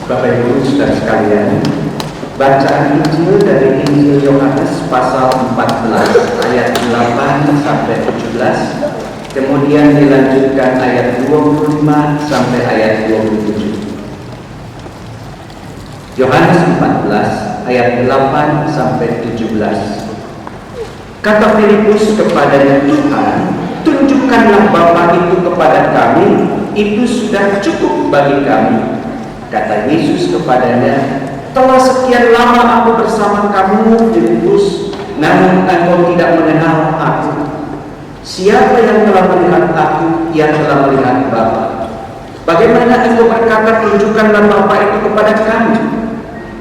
Bapak Ibu saudara sekalian, bacaan Injil dari Injil Yohanes pasal 14 ayat 8 sampai 17, kemudian dilanjutkan ayat 25 sampai ayat 27. Yohanes 14 ayat 8 sampai 17. Kata Filipus kepadanya, Tuhan, tunjukkanlah Bapa itu kepada kami, itu sudah cukup bagi kami. Kata Yesus kepadanya, telah sekian lama aku bersama kamu, Filipus, namun engkau tidak mengenal aku. Siapa yang telah melihat aku, yang telah melihat Bapa. Bagaimana engkau berkata, tunjukkanlah Bapa itu kepada kami?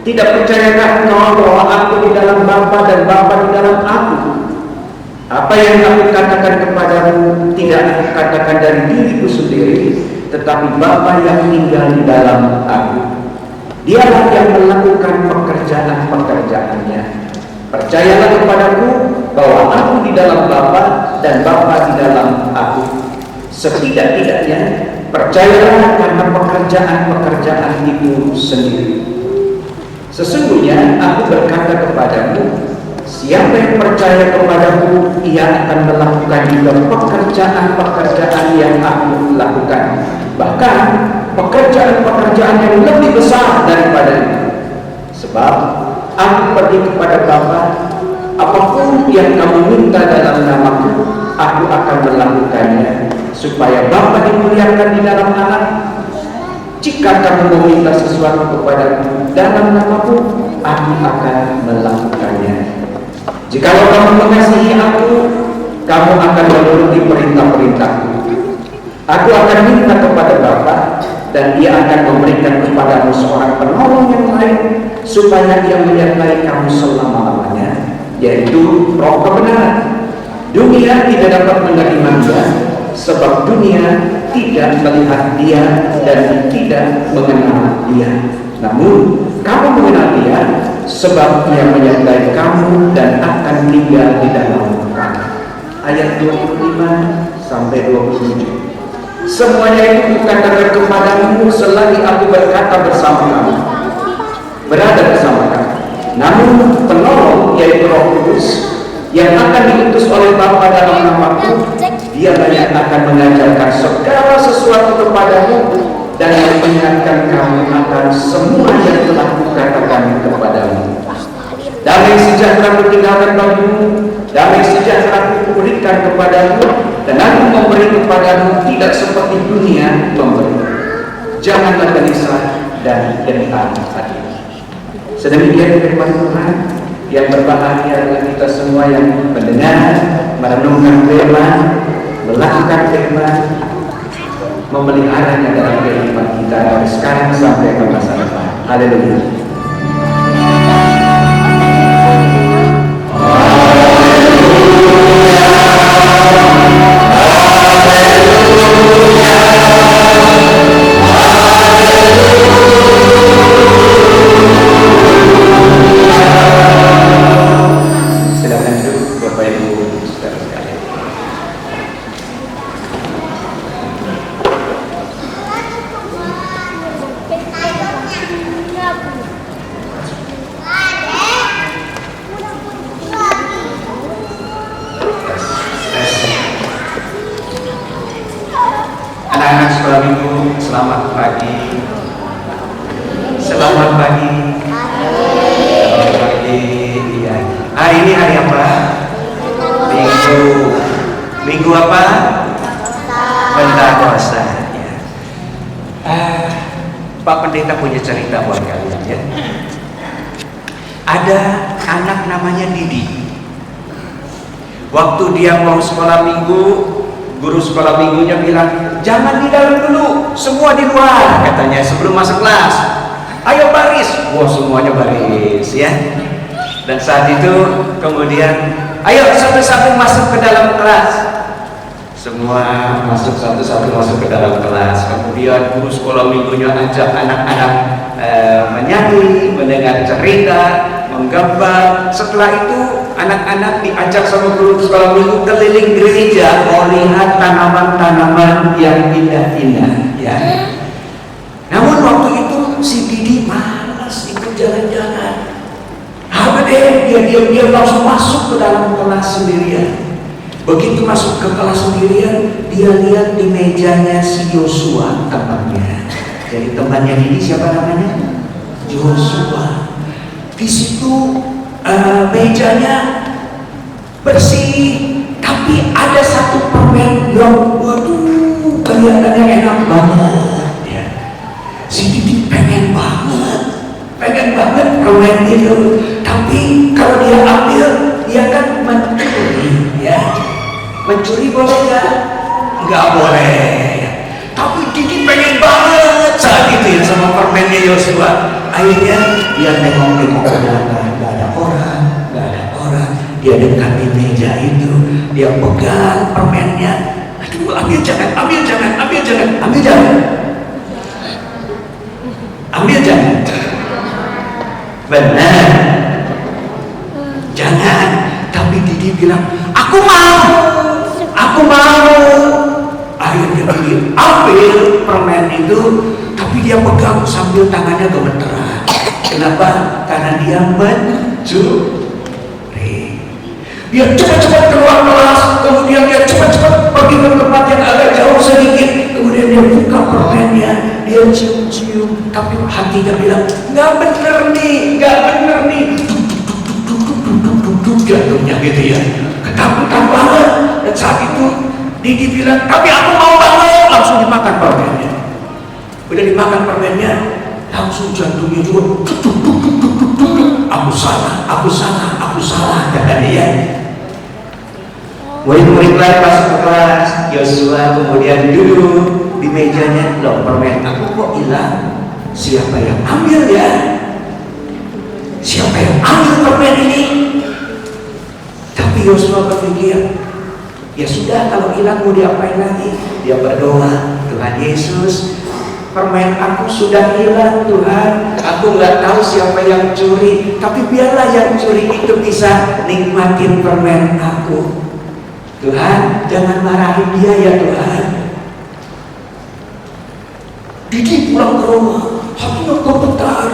Tidak percayakah engkau bahwa aku di dalam Bapa dan Bapa di dalam aku? Apa yang aku katakan kepadamu tidak aku katakan dari diriku sendiri, tetapi Bapa yang tinggal di dalam aku. Dialah yang melakukan pekerjaan-pekerjaannya. Percayalah kepadaku bahwa aku di dalam Bapa dan Bapa di dalam aku. Setidak-tidaknya percayalah karena pekerjaan-pekerjaan itu sendiri. Sesungguhnya aku berkata kepadamu, siapa yang percaya kepadaku, ia akan melakukan juga pekerjaan-pekerjaan yang aku lakukan. Bahkan pekerjaan-pekerjaan yang lebih besar daripada itu. Sebab aku pergi kepada Bapa, apapun yang kamu minta dalam namaku, aku akan melakukannya, supaya Bapa dimuliakan di dalam Anak. Jika kamu meminta sesuatu kepadaku dalam namaku, aku akan melakukannya. Jikalau kamu mengasihi aku, kamu akan menuruti perintah-perintahku. Aku akan minta kepada Bapa, dan Ia akan memberikan kepadamu seorang penolong yang lain, supaya Ia menyertai kamu selama-lamanya, yaitu Roh kebenaran. Dunia tidak dapat menerima Dia, sebab dunia tidak melihat Dia dan tidak mengenal Dia. Namun kamu mengenal Dia, sebab Ia menyertai kamu dan akan tinggal di dalam kamu. Ayat 25 sampai 27. Semuanya itu kukatakan kepadamu selagi aku berkata bersama kamu, berada bersama kamu. Namun penolong, yaitu Roh Kudus, yang akan diutus oleh Bapa dalam namaku, Dia banyak akan mengajarkan segala sesuatu kepadamu dan mengingatkan kamu akan semua yang telah kukatakan kepadamu. Damai sejahtera kutinggalkan bagimu, damai sejahtera kuberikan kepadamu, dan aku memberi kepadamu tidak seperti dunia memberi. Janganlah gelisah dan gentar hati. Sedemikian firman Tuhan. Yang berbahagia adalah kita semua yang mendengar, merenungkan firman, melakukan firman, memeliharanya dalam kehidupan kita dari sekarang sampai ke masa depan. Haleluya. Anak-anak sekolah minggu, selamat pagi. Selamat pagi. Selamat pagi. Iya. Hari ini hari apa? Minggu. Minggu apa? Pentakosta. Ya. Pak Pendeta punya cerita buat kalian ya. Ada anak namanya Didi. Waktu dia mau sekolah minggu, guru sekolah minggunya bilang, jangan di dalam dulu, semua di luar, katanya sebelum masuk kelas. Ayo baris. Wah, semuanya baris ya. Dan saat itu kemudian, ayo satu-satu masuk ke dalam kelas. Semua masuk satu-satu masuk ke dalam kelas. Kemudian guru sekolah minggunya ajak anak-anak menyanyi, mendengar cerita, menggambar. Setelah itu anak-anak diajak sama guru sekolah minggu keliling gereja melihat tanaman-tanaman yang indah-indah ya. Namun waktu itu si Didi dia diam-diam langsung masuk ke dalam kelas sendirian. Begitu masuk ke kelas sendirian, dia lihat di mejanya si Yosua temannya. Jadi temannya ini siapa namanya? Yosua. Di situ mejanya bersih, tapi ada satu permen yang waduh kelihatannya enak banget ya. Si Didi pengen banget permen itu, tapi kalau dia ambil dia kan mencuri ya. Mencuri boleh nggak boleh ya. Tapi Didi pengen banget saat itu ya sama permennya Yosua. Akhirnya dia nengok ke belakang, nggak ada orang. Dia dekati meja itu, dia pegang permennya. Aduh, ambil jangan. Benar, jangan. Tapi Didi bilang, aku mau. Akhirnya Didi ambil permen itu, tapi dia pegang sambil tangannya gemeteran. Kenapa? Karena dia mencuri. Dia cepat-cepat keluar kelas, kemudian dia cepat-cepat pergi ke tempat yang agak jauh sedikit, kemudian dia buka permennya, dia cium-cium, tapi hatinya bilang, nggak bener nih, jatuhnya gitu ya, ketakutan banget. Dan saat itu Didi bilang, tapi aku mau banget, langsung dimakan permennya. Udah dimakan permennya, langsung jantungnya juga, aku salah, kata dia. Murid-murid lain masuk ke kelas, Yosua kemudian duduk di mejanya. Loh, permen aku kok hilang? Siapa yang ambil ya? Siapa yang ambil permen ini? Tapi Yosua berpikir, ya sudah, kalau hilang mau diapain lagi? Dia berdoa, Tuhan Yesus, permen aku sudah hilang Tuhan, aku nggak tahu siapa yang curi, tapi biarlah yang curi itu bisa nikmatin permen aku. Tuhan, jangan marahin dia ya Tuhan. Didi pulang ke rumah, hatinya bergetar.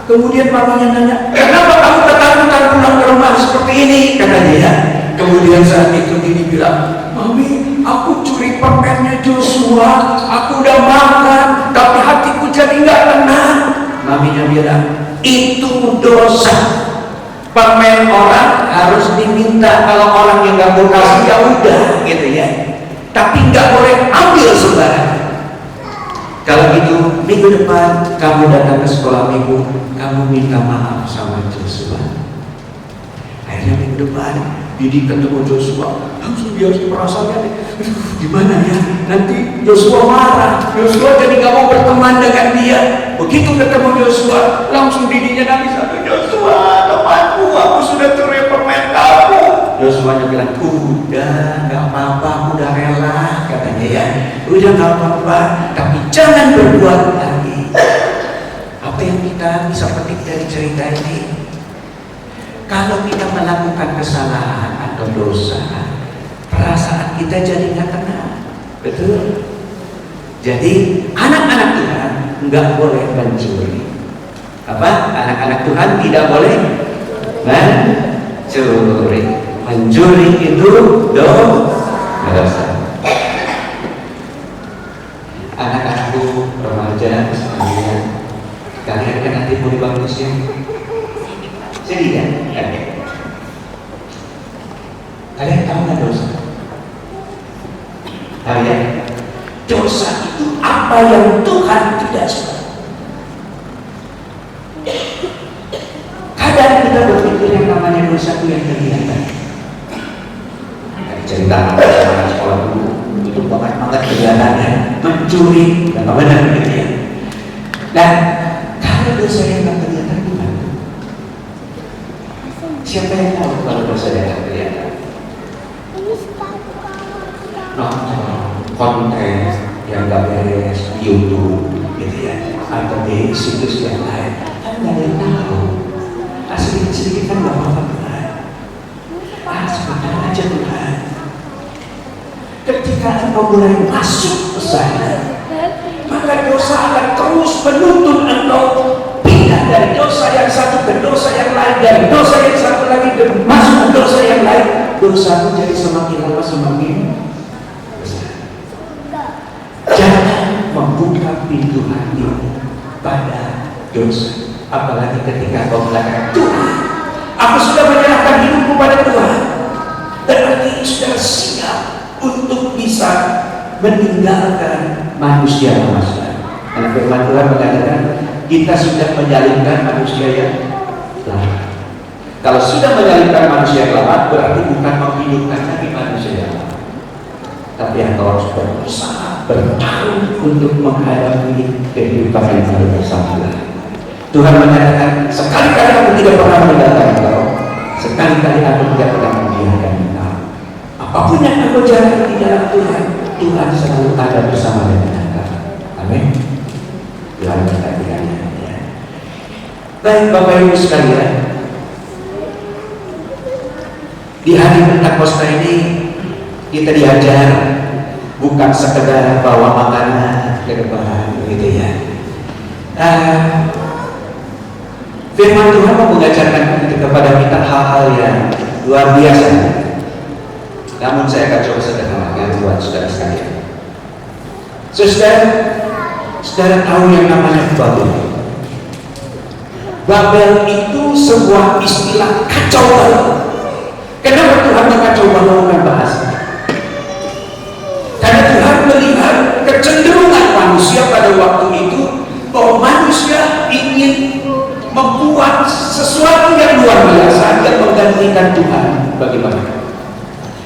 Kemudian mamanya nanya, kenapa kamu ketakutan pulang ke rumah seperti ini? Kata dia. Kemudian saat itu Didi bilang, Mami, aku curi permennya Joshua, aku udah makan, tapi hatiku jadi nggak tenang. Maminya bilang, itu dosa. Permen orang harus diminta, kalau orang yang nggak mau kasih ya udah gitu ya. Tapi nggak boleh ambil sembarangan. Kalau gitu minggu depan kamu datang ke sekolah minggu, kamu minta maaf sama Joshua. Akhirnya minggu depan Didi ketemu Joshua, langsung dia perasaannya, gimana ya? Nanti Joshua marah, Joshua jadi nggak mau berteman dengan dia. Begitu ketemu Joshua, langsung Didinya nangis, aduh Joshua, temanku, aku sudah curi permen kamu. Joshua bilang, udah nggak apa-apa, aku udah rela, katanya ya, udah nggak apa-apa, tapi jangan berbuat lagi. Apa yang kita bisa petik dari cerita ini? Kalau kita melakukan kesalahan atau dosa, perasaan kita jadi nggak tenang, betul? Jadi anak-anak Tuhan nggak boleh mencuri. Apa? Anak-anak Tuhan tidak boleh mencuri. Mencuri itu dosa. Anak-anakku remaja sekalian, kalian kan nanti mau dibagus ya? Sedih kan? Kalian tahu nggak dosa? Tahu ya? Dosa itu apa yang Tuhan tidak suka. Kadang kita berpikir yang namanya dosa itu yang kelihatan. Cerita anak sekolah dulu itu banget kelihatannya mencuri, dan benar gitu ya. Dan kalau dosa yang nggak kelihatan gimana? Siapa yang tahu kalau dosa yang nggak kelihatan? Nonton konten yang nggak beres di YouTube gitu ya, atau di situs yang lain, kan nggak ada yang tahu. Sedikit-sedikit kan nggak apa-apa Tuhan. Sebentar aja Tuhan. Ketika engkau mulai masuk ke sana, maka dosa akan terus menuntun engkau pindah dari dosa yang satu ke dari dosa yang lain, dari dosa yang satu lagi, dan masuk ke dosa yang lain, dosa itu jadi semakin lama semakin besar. Jangan membuka pintu hati pada dosa, apalagi ketika kau mengatakan, Tuhan, aku sudah menyerahkan hidupku pada Tuhan, berarti sudah siap untuk bisa meninggalkan manusia. Karena firman Tuhan mengatakan kita sudah menyalibkan manusia yang lama. Kalau sudah menyalibkan manusia yang lama, berarti bukan menghidupkan lagi manusia yang lama, tapi engkau harus berusaha bertarung untuk menghadapi kehidupan yang baru bersama. Tuhan mengatakan, sekali-kali aku tidak pernah meninggalkan engkau, sekali-kali aku tidak pernah membiarkan engkau. Apapun yang aku jalani di dalam Tuhan, Tuhan selalu ada bersama dengan engkau. Amin. Tuhan berkati-kati. Baik Bapak Ibu sekalian, di hari Pentakosta ini kita diajar bukan sekedar bawa makanan ke depan, gitu ya. Firman Tuhan mau mengajarkan kepada kita hal-hal yang luar biasa. Namun saya akan coba sederhanakan buat saudara sekalian. Saudara tahu yang namanya Babel. Babel itu sebuah istilah kacau balau. Kenapa Tuhan mengacau balaukan bahasa? Karena Tuhan melihat kecenderungan manusia pada waktu itu bahwa manusia ingin membuat sesuatu yang luar biasa yang menggantikan Tuhan bagi mereka.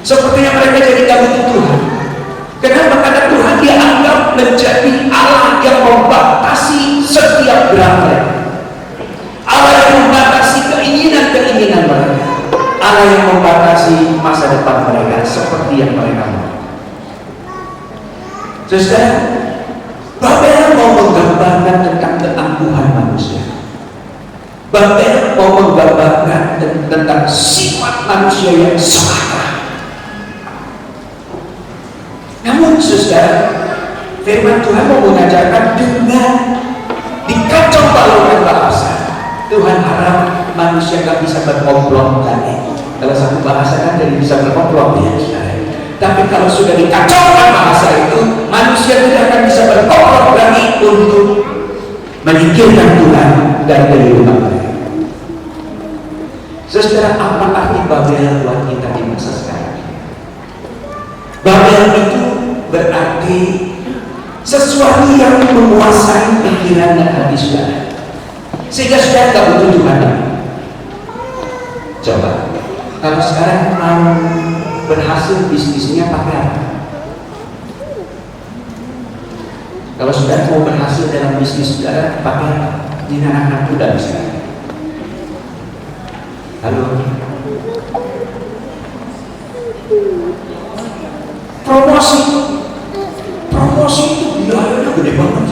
Sepertinya mereka jadi gabung Tuhan. Kenapa? Karena Tuhan dianggap menjadi Allah yang membatasi setiap gerak mereka, Allah yang membatasi keinginan-keinginan mereka, Allah yang membatasi masa depan mereka seperti yang mereka mau. Saudara, Babel mau menggambarkan tentang keangkuhan manusia. Babel mau menggambarkan tentang sifat manusia yang salah. Namun saudara, firman Tuhan mau mengajarkan dengan dikacau balaukan bahasa. Tuhan harap manusia gak bisa berkomplot lagi. Kalau satu bahasa kan jadi bisa berkomplot ya saudara. Tapi kalau sudah dikacaukan bahasa itu, manusia tidak akan bisa berkomplot lagi untuk menyingkirkan Tuhan dari kehidupan mereka. Saudara, apa arti Babel buat kita di masa sekarang? Babel itu berarti sesuatu yang menguasai pikiran dan hati saudara, sehingga saudara tidak butuh Tuhan lagi. Coba, kalau sekarang mau berhasil bisnisnya pakai apa? Kalau saudara mau berhasil dalam bisnis saudara pakai apa? Ini anak-anak muda misalnya. Halo. Promosi itu biayanya gede banget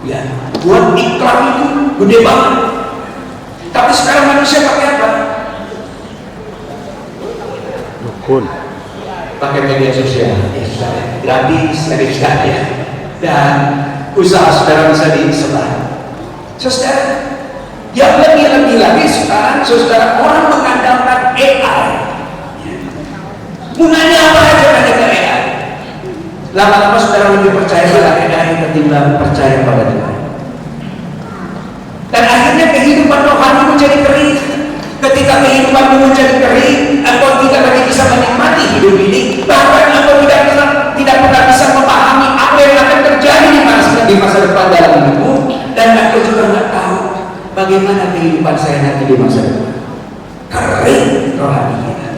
ya. Buat iklan itu gede banget. Tapi sekarang manusia pakai apa? Dukun. Pakai media sosial. Ya, gratis dari ya. Dan usaha saudara bisa disebar. Saudara, yang lebih lagi sekarang saudara, orang mengandalkan AI. Gunanya apa aja pada ke AI? Lama-lama saudara lebih percaya pada AI ketimbang percaya pada Tuhan. Dan akhirnya kehidupan rohani menjadi kering. Ketika kehidupanmu menjadi kering, engkau tidak lagi bisa menikmati hidup ini. Bahkan engkau tidak pernah bisa memahami apa yang akan terjadi di masa depan dalam hidupmu. Dan engkau juga tidak tahu bagaimana kehidupan saya nanti di masa depan. Kering rohani kita.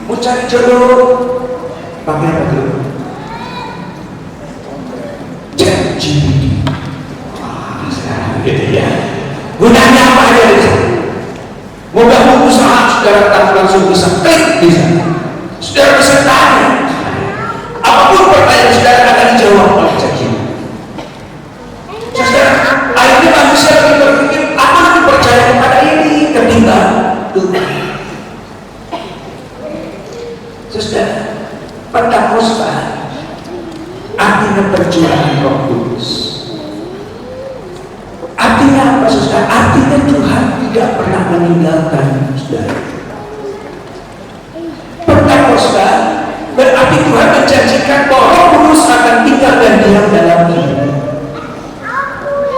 Mau cari jodoh pakai apa dulu? ChatGPT. Sekarang gitu ya. Gunanya apa aja di sana? Mau bangun usaha, saudara tak langsung bisa klik di sana. Saudara bisa tanya. Apapun pertanyaan saudara akan dijawab oleh ChatGPT. Saudara, akhirnya manusia lebih berpikir, aku lebih percaya kepada ini ketimbang Tuhan. Saudara, Pentakosta artinya percurahan Roh Kudus. Artinya apa saudara? Artinya Tuhan tidak pernah meninggalkan saudara. Pentakosta berarti Tuhan menjanjikan bahwa Roh Kudus akan tinggal dan diam dalam diri.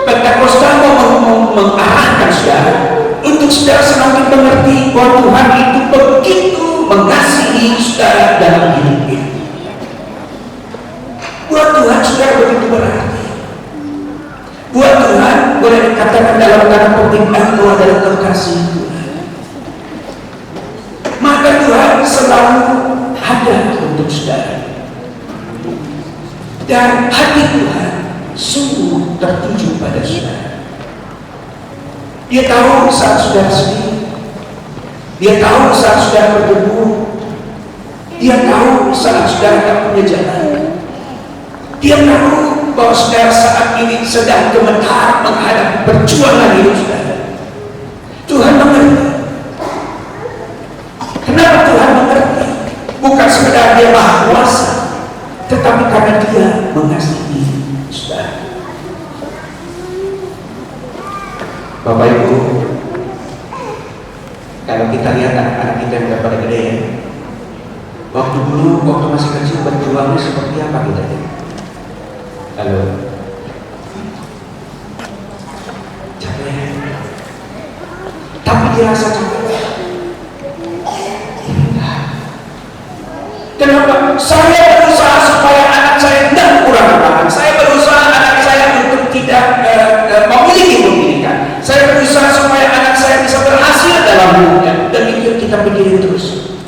Pentakosta mau mengarahkan saudara untuk saudara semakin mengerti bahwa Tuhan itu begitu mengasihi saudara dalam hidupnya. Buat Tuhan saudara begitu berarti. Buat Tuhan boleh dikatakan dalam tanda petik engkau adalah kekasih Tuhan. Maka Tuhan selalu ada untuk saudara. Dan hati Tuhan sungguh tertuju pada saudara. Dia tahu saat saudara sedih. Dia tahu saat saudara bergumul. Dia tahu saat saudara tak punya jalan. Dia tahu bahwa saudara saat ini sedang gemetar menghadapi perjuangan hidup saudara. Tuhan mengerti. Kenapa Tuhan mengerti? Bukan sekedar Dia Maha Kuasa, tetapi karena Dia mengasihi saudara. Bapak Ibu, kalau kita lihat anak-anak kita yang udah pada gede ya, waktu dulu, waktu masih kecil berjuangnya seperti apa kita ya? Halo, capek, tapi dirasa capek. Kenapa? Saya berusaha supaya anak saya tidak kurang-kurang. Saya berusaha anak saya untuk tidak memiliki pendidikan. Saya berusaha supaya anak saya bisa berhasil dalam hidupnya. Dan itu kita pikirin terus.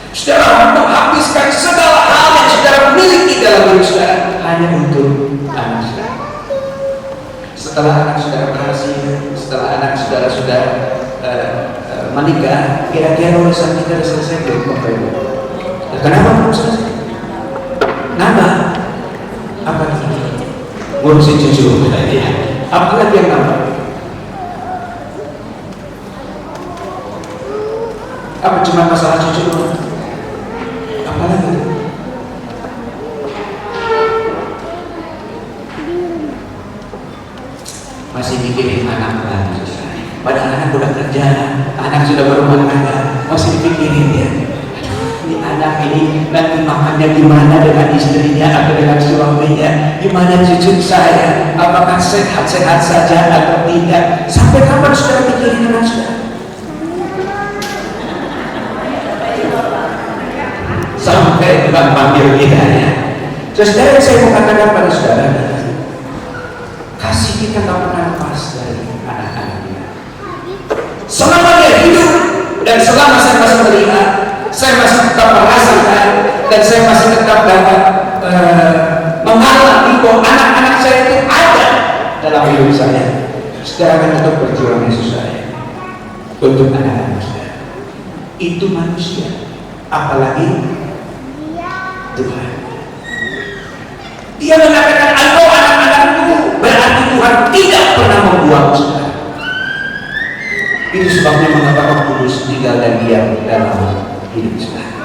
Saudara menghabiskan segala hal yang saudara miliki dalam hidup saudara hanya untuk anak saudara. Setelah anak saudara berhasil, setelah anak saudara sudah menikah, kira-kira urusan kita sudah selesai belum, Bapak Ibu? Kenapa belum selesai? Nambah apa lagi? Ngurusin cucu ya. Apa lagi yang nambah? Apa cuma masalah cucu doang? Apa lagi? Masih mikirin anak lagi. Padahal anak udah kerja, anak sudah berumah tangga, masih dipikirin ya. Ini anak ini nanti makannya gimana dengan istrinya atau dengan suaminya, gimana cucu saya, apakah sehat-sehat saja atau tidak. Sampai kapan sudah mikirin anak sudah? Sampai Tuhan panggil kita ya. Saudara, saya mau katakan pada saudara, kasih kita tak pernah lepas dari anak-anak kita. Selama dia hidup dan selama saya masih melihat, saya masih tetap merasakan dan saya masih tetap dapat mengalami bahwa anak-anak saya itu ada dalam hidup saya. Saudara akan tetap berjuang Yesus saya untuk anak-anak saudara. Itu manusia, apalagi Tuhan. Dia mengatakan, "Engkau anak-anakku," berarti Tuhan tidak pernah membuang saudara. Itu sebabnya mengapa Roh Kudus tinggal dan diam dalam hidup saudara.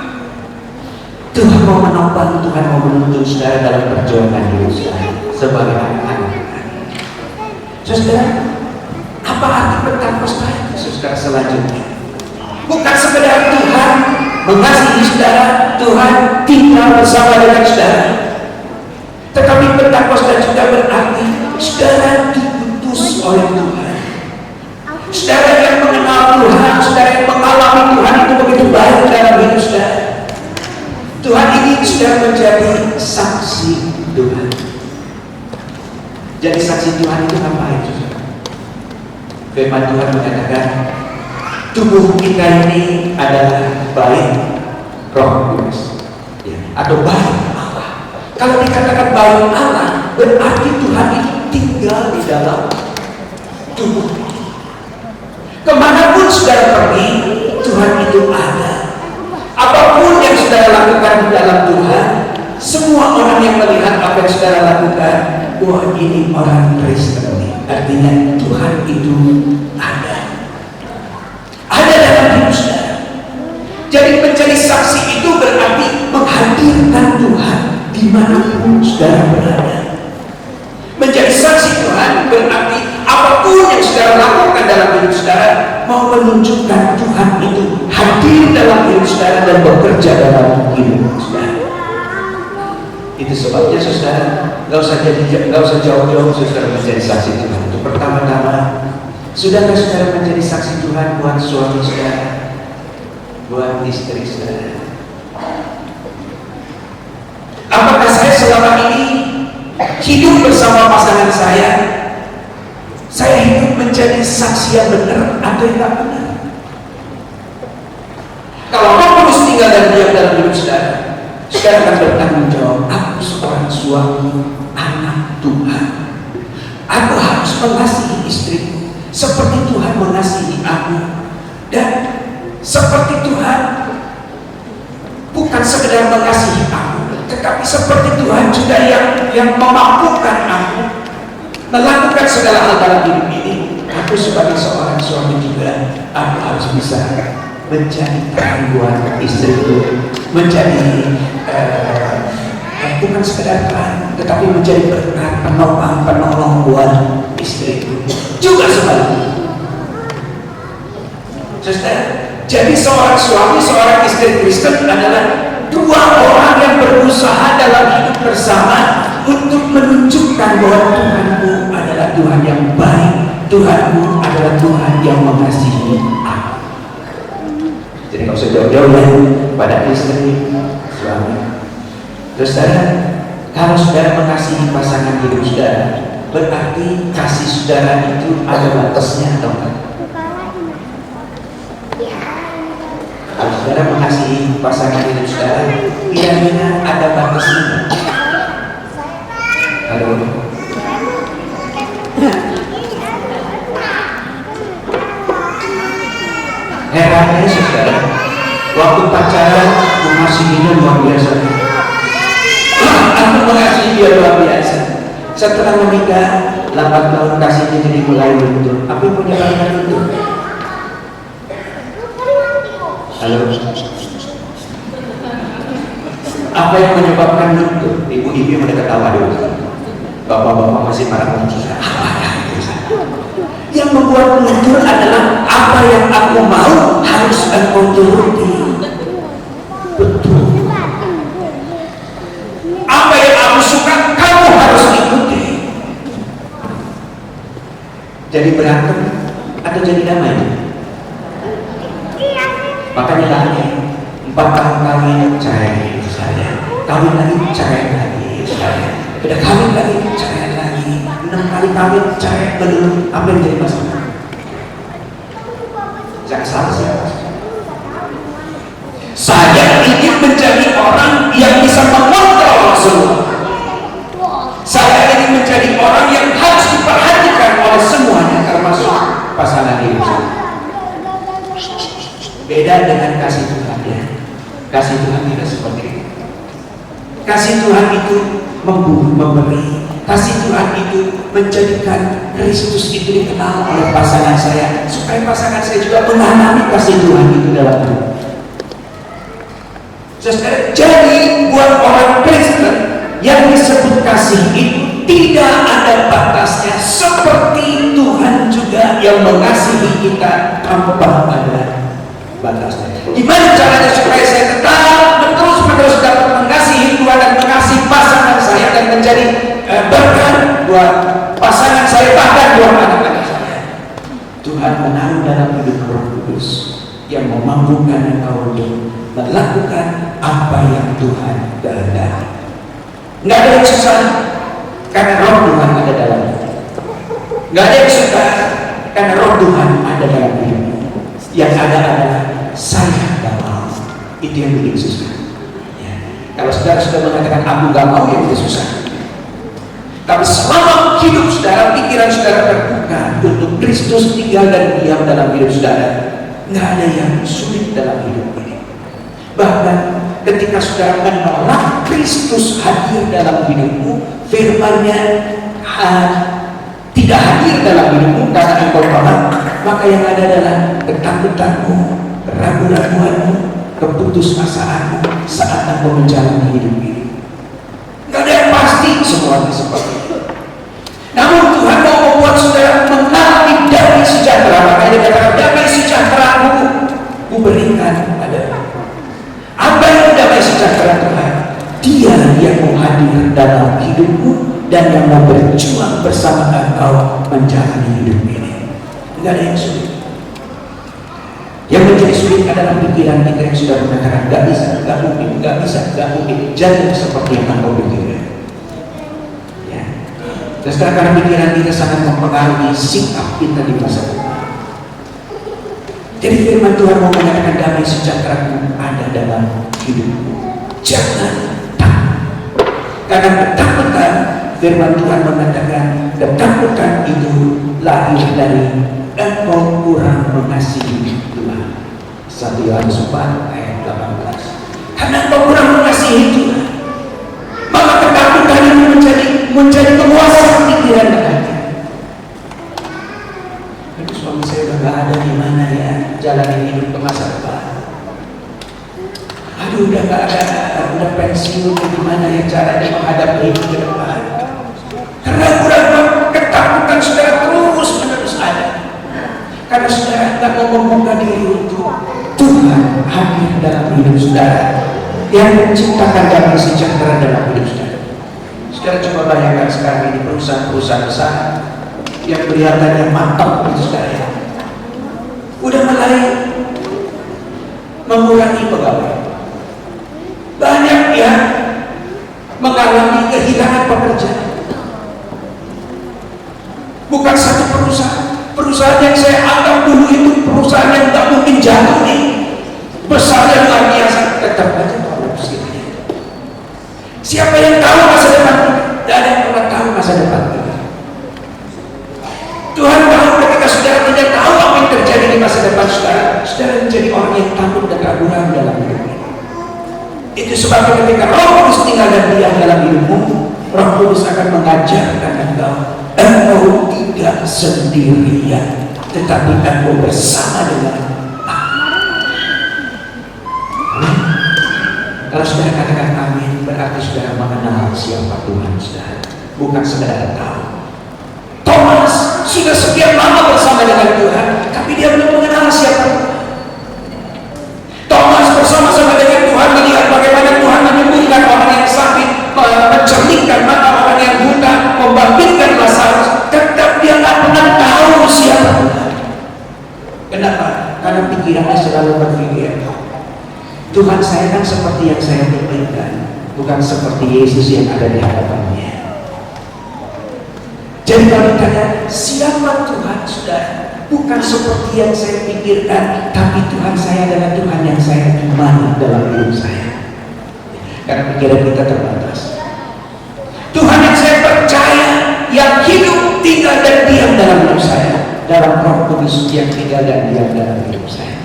Tuhan mau menopang, Tuhan mau menuntun saudara dalam perjuangan hidup saudara sebagai anak-anak. Saudara, apa arti pentakosta itu saudara selanjutnya? Bukan sekedar Tuhan mengasihi saudara, Tuhan tinggal bersama dengan saudara, tetapi pentakosta juga berarti saudara diputus oleh Tuhan. Saudara yang mengenal Tuhan, saudara yang mengalami Tuhan itu begitu baik dalam hidup saudara. Tuhan ingin saudara menjadi saksi Tuhan. Jadi saksi Tuhan itu ngapain saudara? Firman Tuhan mengatakan, tubuh kita ini adalah baik Roh Kudus ya, atau baik Allah. Kalau dikatakan baik Allah, berarti Tuhan itu tinggal di dalam tubuh. Kemanapun saudara pergi, Tuhan itu ada. Apapun yang saudara lakukan di dalam Tuhan, semua orang yang melihat apa yang saudara lakukan, wah ini orang Kristen. Artinya Tuhan itu ada. Ada dalam hidup saudara. Jadi menjadi saksi itu berarti menghadirkan Tuhan dimanapun saudara berada. Menjadi saksi Tuhan berarti apa apapun yang saudara lakukan dalam hidup saudara, mau menunjukkan Tuhan itu hadir dalam hidup saudara dan bekerja dalam hidup saudara. Itu sebabnya saudara, gak usah jauh-jauh saudara menjadi saksi Tuhan. Itu pertama-tama, sudahkah saudara menjadi saksi Tuhan buat suami saudara, buat istri saudara? Apakah saya selama ini hidup bersama pasangan saya hidup menjadi saksi yang benar atau yang tidak benar? Kalau kamu terus tinggal dan diam dalam hidup saudara, saudara akan bertanggung jawab. Aku seorang suami, anak Tuhan. Aku harus mengasihi istriku seperti Tuhan mengasihi aku, dan seperti Tuhan bukan sekedar mengasihi aku, tetapi seperti Tuhan juga yang memampukan aku melakukan segala hal dalam hidup ini. Aku sebagai seorang suami juga, aku harus bisa menjadi tahan buat istriku, menjadi bukan sekedar tahan, tetapi menjadi berkat, penopang, penolong buat istriku. Juga sebaliknya. Saudara, jadi seorang suami, seorang istri Kristen adalah dua orang yang berusaha dalam hidup bersama untuk menunjukkan bahwa Tuhanmu adalah Tuhan yang baik, Tuhanmu adalah Tuhan yang mengasihi aku. Jadi kalau usah jauh-jauh ya pada istri, suami. Terus saudara, kalau saudara mengasihi pasangan hidup saudara, berarti kasih saudara itu ada batasnya atau enggak? Kalau saudara mengasihi pasangan hidup saudara, kira-kira ada batasnya? Halo. Herannya saudara, waktu pacaran mengasihinya luar biasa. Aku mengasihi dia luar biasa. Setelah menikah 8 tahun kasihnya jadi mulai luntur. Apa yang menyebabkan luntur? Halo. Apa yang menyebabkan luntur? Ibu-ibu yang ketawa dulu. Bapak-bapak masih marah susah. Yang membuat luntur adalah apa yang aku mau harus aku turuti. Betul. Apa yang aku suka kamu harus ikuti. Jadi berantem atau jadi damai? Makanya lagi 4 tahun kawin cerai saya, kawin lagi cerai lagi saya, udah kawin lagi cerai lagi, 6 kali kawin cerai belum. Apa yang jadi masalah? Jangan salah siapa. Saya ingin menjadi orang yang bisa mengontrol semua. Saya ingin menjadi orang yang harus diperhatikan oleh semuanya, termasuk pasangan hidup saya. Beda dengan kasih Tuhan ya. Kasih Tuhan tidak seperti itu. Kasih Tuhan itu memberi. Kasih Tuhan itu menjadikan Kristus itu dikenal oleh pasangan saya, supaya pasangan saya juga mengalami kasih Tuhan itu dalam hidup. Jadi buat orang Kristen yang disebut kasih itu tidak ada batasnya, seperti Tuhan juga yang mengasihi kita tanpa ada batasnya. Gimana caranya supaya saya tetap terus-menerus dapat mengasihi Tuhan dan mengasihi pasangan saya dan menjadi berkat buat pasangan saya, bahkan buat anak-anak saya? Tuhan menaruh dalam hidup Roh Kudus yang memampukan engkau untuk melakukan apa yang Tuhan kehendaki. Nggak ada yang susah karena Roh Tuhan ada dalam hidup. Nggak ada yang susah karena Roh Tuhan ada dalam hidup. Yang ada adalah saya nggak mau. Itu yang bikin susah ya. Kalau saudara sudah mengatakan aku nggak mau, ya itu susah. Tapi selama hidup saudara, pikiran saudara terbuka untuk Kristus tinggal dan diam dalam hidup saudara, nggak ada yang sulit dalam hidup ini. Bahkan ketika saudara menolak Kristus hadir dalam hidupmu, firman-Nya tidak hadir dalam hidupmu karena engkau tolak, maka yang ada adalah ketakutanmu, keraguan-raguanmu, keputusasaanmu saat engkau menjalani hidup ini. Gak ada yang pasti semuanya seperti itu. Namun Tuhan mau membuat saudara mengenal yang mau hadir dalam hidupmu dan yang mau berjuang bersama engkau menjalani hidup ini. Tidak ada yang sulit. Yang menjadi sulit adalah pikiran kita yang sudah mengatakan gak bisa, gak mungkin, gak bisa, gak mungkin. Jadi seperti yang engkau pikirkan. Ya. Dan sekarang karena pikiran kita sangat mempengaruhi sikap kita di masa depan. Jadi firman Tuhan mau mengatakan damai sejahtera ada dalam hidupmu. Jangan takut. Karena ketakutan, firman Tuhan mengatakan ketakutan itu lahir dari engkau kurang mengasihi Tuhan. 1 Yohanes 4 ayat 18. Karena engkau kurang mengasihi Tuhan, maka ketakutan itu menjadi penguasa pikiran dan hati. Tapi suami saya udah gak ada, di mana ya jalanin hidup ke masa depan. Aduh, udah gak ada, udah pensiun, gimana ya caranya menghadapi hidup ke depan. Karena kurang ketakutan saudara terus menerus ada. Karena saudara tak mau membuka diri untuk Tuhan hadir dalam hidup saudara, yang menciptakan damai sejahtera dalam hidup saudara. Saudara coba bayangkan sekarang ini perusahaan-perusahaan besar yang kelihatannya mantap itu saudara, udah mulai mengurangi pegawai. Banyak yang mengalami kehilangan pekerjaan. Bukan satu perusahaan yang saya anggap dulu itu perusahaan yang tak mungkin jatuh nih, besarnya luar biasa, tetap aja korupsi. Siapa yang tahu masa depan? Tidak ada yang pernah tahu masa depan. Tuhan tahu. Ketika saudara tidak tahu apa yang terjadi di masa depan saudara menjadi orang yang takut dan ragu-ragu dalam hidup ini. Itu sebabnya ketika Roh Kudus tinggal dan diam dalam hidupmu, Roh Kudus akan mengajarkan engkau tidak sendirian, tetapi engkau bersama dengan aku. Kalau saudara katakan amin, berarti saudara mengenal siapa Tuhan saudara, bukan saudara tahu. Thomas sudah sekian lama bersama dengan Tuhan, tapi dia belum mengenal siapa Tuhan. Thomas bersama-sama dengan Tuhan melihat bagaimana Tuhan menyembuhkan orang yang sakit, mencernihkan mata orang yang buta, membangkitkan Lazarus. Tetap dia tak pernah tahu siapa Tuhan. Kenapa? Karena pikirannya selalu berpikir, Tuhan saya kan seperti yang saya pikirkan, bukan seperti Yesus yang ada di hadapannya. Jadi kalau ditanya siapa Tuhan saudara, bukan seperti yang saya pikirkan, tapi Tuhan saya adalah Tuhan yang saya imani dalam hidup saya. Karena pikiran kita terbatas. Tuhan yang saya percaya, yang hidup, tinggal dan diam dalam hidup saya, dalam Roh Kudus yang tinggal dan diam dalam hidup saya.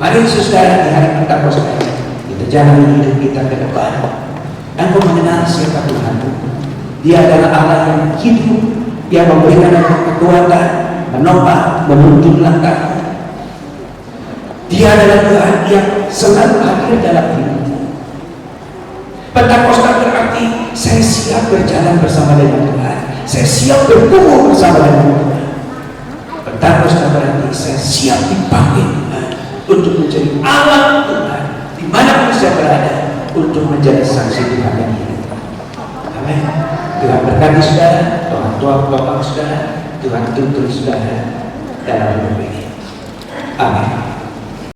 Mari saudara di hari Pentakosta kita jalani hidup kita ke depan. Engkau mengenal siapa Tuhan. Dia adalah Allah yang hidup, yang memberikan kekuatan, menopang, menuntun langkah. Dia adalah Tuhan yang selalu hadir dalam hidupmu. Pentakosta berarti saya siap berjalan bersama dengan Tuhan, saya siap berkumpul bersama dengan Tuhan. Pentakosta berarti saya siap dipakai Tuhan untuk menjadi alat Tuhan dimanapun saya berada, untuk menjadi saksi Tuhan yang hidup. Amin. Tuhan berkati saudara, Tuhan topang saudara, Tuhan tuntun saudara dalam hidup ini. Amin.